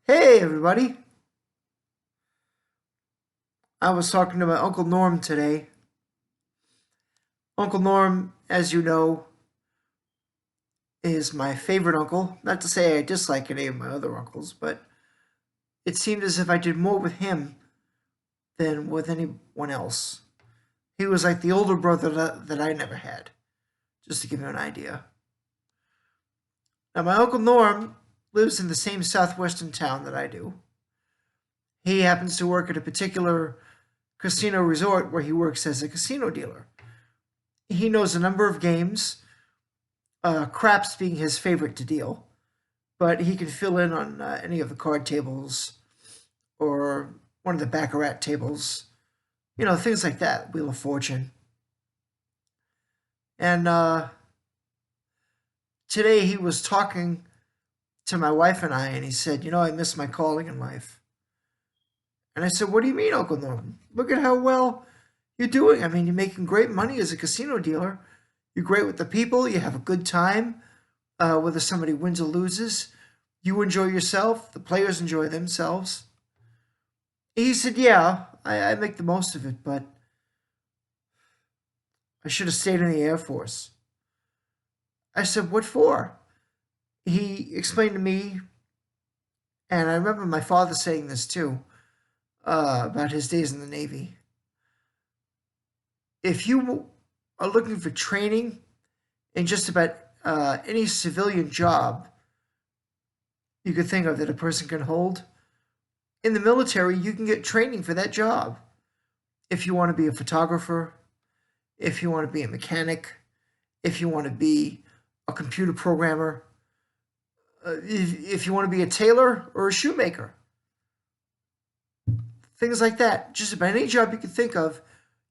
Hey everybody! I was talking to my Uncle Norm today. Uncle Norm, as you know, is my favorite uncle. Not to say I dislike any of my other uncles, but it seemed as if I did more with him than with anyone else. He was like the older brother that I never had, just to give you an idea. Now, my Uncle Norm lives in the same southwestern town that I do. He happens to work at a particular casino resort where he works as a casino dealer. He knows a number of games, craps being his favorite to deal, but he can fill in on any of the card tables or one of the baccarat tables, things like that, Wheel of Fortune. And today he was talking to my wife and I, and he said, I miss my calling in life. And I said, what do you mean, Uncle Norman? Look at how well you're doing. I mean, you're making great money as a casino dealer. You're great with the people. You have a good time, whether somebody wins or loses. You enjoy yourself. The players enjoy themselves. He said, yeah, I make the most of it, but I should have stayed in the Air Force. I said, what for? He explained to me, and I remember my father saying this too, about his days in the Navy. If you are looking for training in just about any civilian job you could think of that a person can hold, in the military, you can get training for that job. If you want to be a photographer, if you want to be a mechanic, if you want to be a computer programmer, if you want to be a tailor or a shoemaker, things like that. Just about any job you can think of,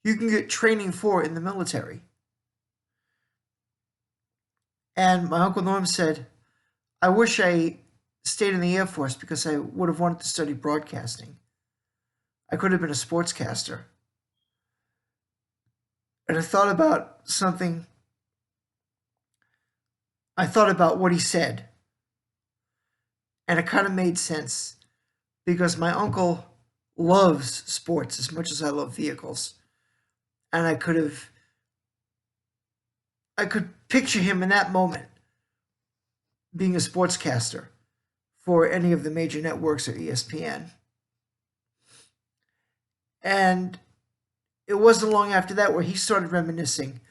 you can get training for in the military. And my Uncle Norm said, I wish I stayed in the Air Force because I would have wanted to study broadcasting. I could have been a sportscaster. And I thought about something. I thought about what he said. And it kind of made sense because my uncle loves sports as much as I love vehicles. And I could picture him in that moment being a sportscaster for any of the major networks or ESPN. And it wasn't long after that where he started reminiscing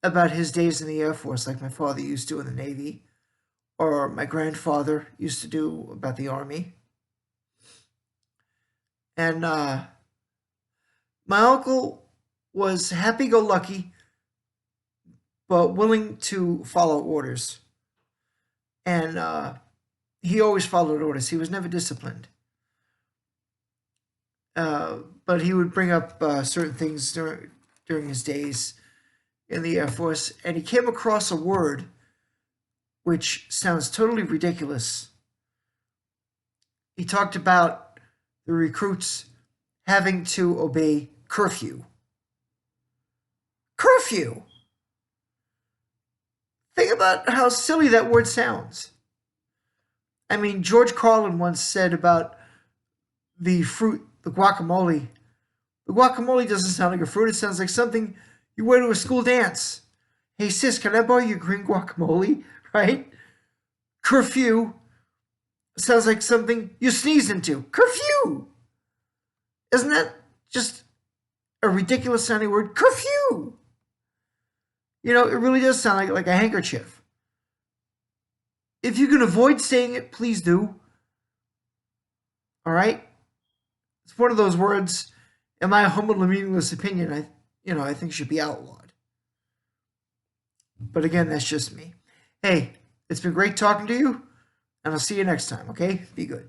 about his days in the Air Force, like my father used to in the Navy, or my grandfather used to do about the Army. And my uncle was happy-go-lucky, but willing to follow orders. And he always followed orders. He was never disciplined. But he would bring up certain things during his days in the Air Force, and he came across a word which sounds totally ridiculous. He talked about the recruits having to obey curfew. Curfew! Think about how silly that word sounds. I mean, George Carlin once said about the fruit, the guacamole. The guacamole doesn't sound like a fruit, it sounds like something you wear to a school dance. Hey sis, can I borrow your green guacamole? Right? Curfew sounds like something you sneeze into. Curfew! Isn't that just a ridiculous sounding word? Curfew! It really does sound like a handkerchief. If you can avoid saying it, please do. All right? It's one of those words, in my humble and meaningless opinion, I think should be outlawed. But again, that's just me. Hey, it's been great talking to you, and I'll see you next time, okay? Be good.